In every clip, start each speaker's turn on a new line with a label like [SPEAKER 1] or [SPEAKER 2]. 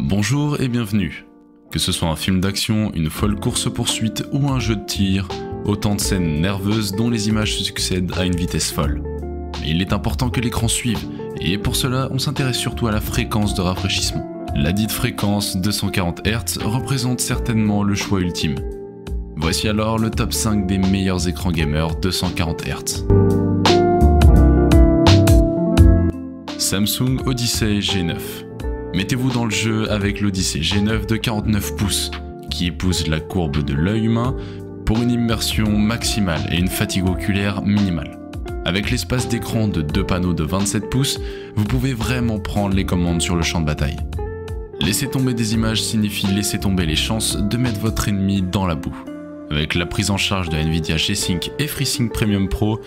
[SPEAKER 1] Bonjour et bienvenue. Que ce soit un film d'action, une folle course-poursuite ou un jeu de tir, autant de scènes nerveuses dont les images se succèdent à une vitesse folle. Mais il est important que l'écran suive, et pour cela on s'intéresse surtout à la fréquence de rafraîchissement. La dite fréquence 240 Hz représente certainement le choix ultime. Voici alors le top 5 des meilleurs écrans gamer 240 Hz. Samsung Odyssey G9. Mettez-vous dans le jeu avec l'Odyssey G9 de 49 pouces, qui épouse la courbe de l'œil humain pour une immersion maximale et une fatigue oculaire minimale. Avec l'espace d'écran de 2 panneaux de 27 pouces, vous pouvez vraiment prendre les commandes sur le champ de bataille. Laisser tomber des images signifie laisser tomber les chances de mettre votre ennemi dans la boue. Avec la prise en charge de Nvidia G-Sync et FreeSync Premium Pro,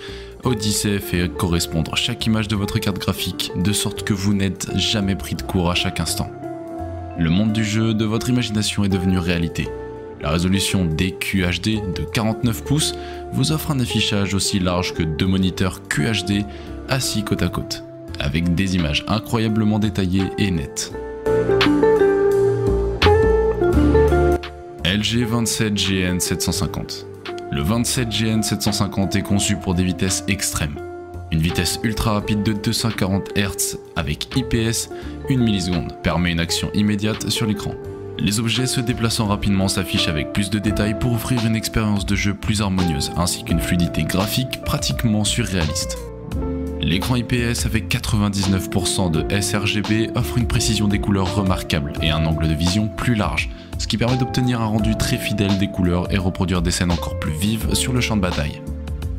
[SPEAKER 1] Odyssey fait correspondre chaque image de votre carte graphique de sorte que vous n'êtes jamais pris de court à chaque instant. Le monde du jeu de votre imagination est devenu réalité. La résolution DQHD de 49 pouces vous offre un affichage aussi large que 2 moniteurs QHD assis côte à côte, avec des images incroyablement détaillées et nettes. LG 27GN 750. Le 27GN 750 est conçu pour des vitesses extrêmes. Une vitesse ultra rapide de 240 Hz avec IPS 1 milliseconde permet une action immédiate sur l'écran. Les objets se déplaçant rapidement s'affichent avec plus de détails pour offrir une expérience de jeu plus harmonieuse ainsi qu'une fluidité graphique pratiquement surréaliste. L'écran IPS avec 99% de sRGB offre une précision des couleurs remarquable et un angle de vision plus large, ce qui permet d'obtenir un rendu très fidèle des couleurs et reproduire des scènes encore plus vives sur le champ de bataille.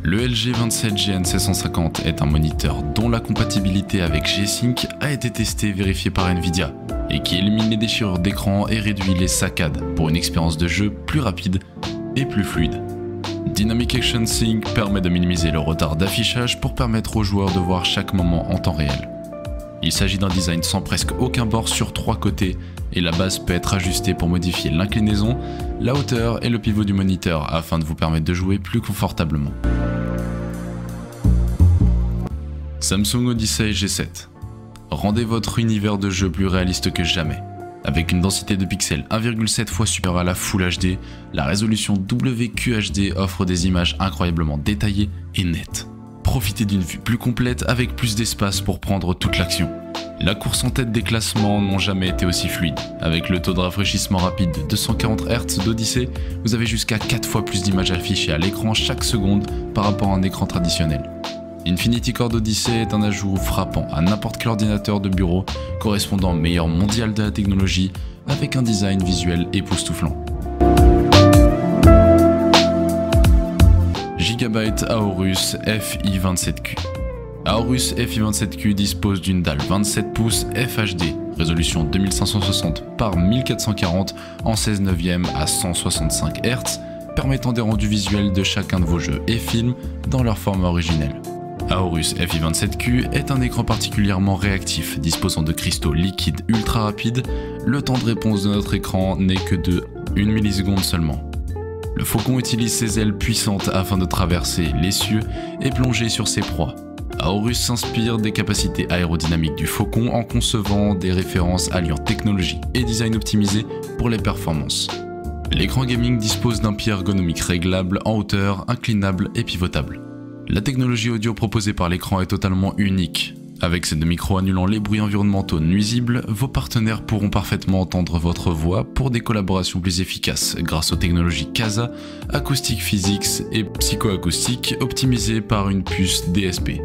[SPEAKER 1] Le LG 27GN 750 est un moniteur dont la compatibilité avec G-Sync a été testée et vérifiée par Nvidia, et qui élimine les déchirures d'écran et réduit les saccades pour une expérience de jeu plus rapide et plus fluide. Dynamic Action Sync permet de minimiser le retard d'affichage pour permettre aux joueurs de voir chaque moment en temps réel. Il s'agit d'un design sans presque aucun bord sur 3 côtés et la base peut être ajustée pour modifier l'inclinaison, la hauteur et le pivot du moniteur afin de vous permettre de jouer plus confortablement. Samsung Odyssey G7. Rendez votre univers de jeu plus réaliste que jamais. Avec une densité de pixels 1,7 fois supérieure à la Full HD, la résolution WQHD offre des images incroyablement détaillées et nettes. Profitez d'une vue plus complète avec plus d'espace pour prendre toute l'action. La course en tête des classements n'ont jamais été aussi fluides. Avec le taux de rafraîchissement rapide de 240 Hz d'Odyssey, vous avez jusqu'à 4 fois plus d'images affichées à l'écran chaque seconde par rapport à un écran traditionnel. Infinity Core d'Odyssey est un ajout frappant à n'importe quel ordinateur de bureau correspondant au meilleur mondial de la technologie avec un design visuel époustouflant. Gigabyte Aorus FI27Q. Aorus FI27Q dispose d'une dalle 27 pouces FHD, résolution 2560 par 1440 en 16 neuvième à 165 Hz, permettant des rendus visuels de chacun de vos jeux et films dans leur format originel. Aorus FI27Q est un écran particulièrement réactif, disposant de cristaux liquides ultra rapides. Le temps de réponse de notre écran n'est que de 1 milliseconde seulement. Le faucon utilise ses ailes puissantes afin de traverser les cieux et plonger sur ses proies. Aorus s'inspire des capacités aérodynamiques du faucon en concevant des références alliant technologie et design optimisé pour les performances. L'écran gaming dispose d'un pied ergonomique réglable en hauteur, inclinable et pivotable. La technologie audio proposée par l'écran est totalement unique. Avec ses 2 micros annulant les bruits environnementaux nuisibles, vos partenaires pourront parfaitement entendre votre voix pour des collaborations plus efficaces grâce aux technologies Casa, Acoustic Physics et Psychoacoustique optimisées par une puce DSP.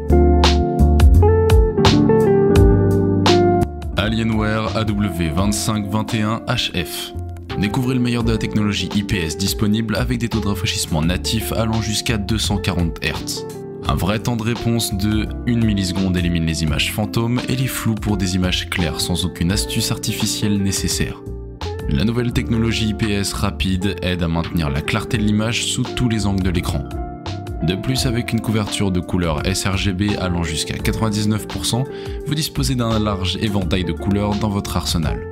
[SPEAKER 1] Alienware AW2521HF. Découvrez le meilleur de la technologie IPS disponible avec des taux de rafraîchissement natifs allant jusqu'à 240 Hz. Un vrai temps de réponse de 1 milliseconde élimine les images fantômes et les flous pour des images claires sans aucune astuce artificielle nécessaire. La nouvelle technologie IPS rapide aide à maintenir la clarté de l'image sous tous les angles de l'écran. De plus, avec une couverture de couleurs sRGB allant jusqu'à 99%, vous disposez d'un large éventail de couleurs dans votre arsenal.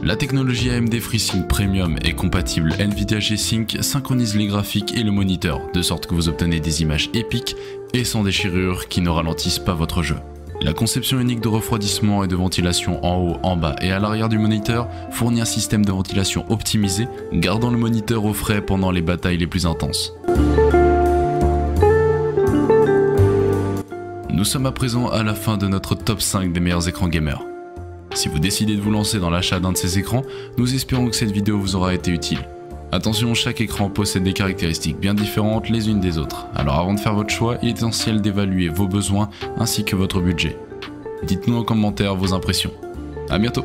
[SPEAKER 1] La technologie AMD FreeSync Premium est compatible Nvidia G-Sync, synchronise les graphiques et le moniteur, de sorte que vous obtenez des images épiques et sans déchirure qui ne ralentissent pas votre jeu. La conception unique de refroidissement et de ventilation en haut, en bas et à l'arrière du moniteur fournit un système de ventilation optimisé, gardant le moniteur au frais pendant les batailles les plus intenses. Nous sommes à présent à la fin de notre top 5 des meilleurs écrans gamers. Si vous décidez de vous lancer dans l'achat d'un de ces écrans, nous espérons que cette vidéo vous aura été utile. Attention, chaque écran possède des caractéristiques bien différentes les unes des autres, alors avant de faire votre choix, il est essentiel d'évaluer vos besoins ainsi que votre budget. Dites-nous en commentaire vos impressions. A bientôt!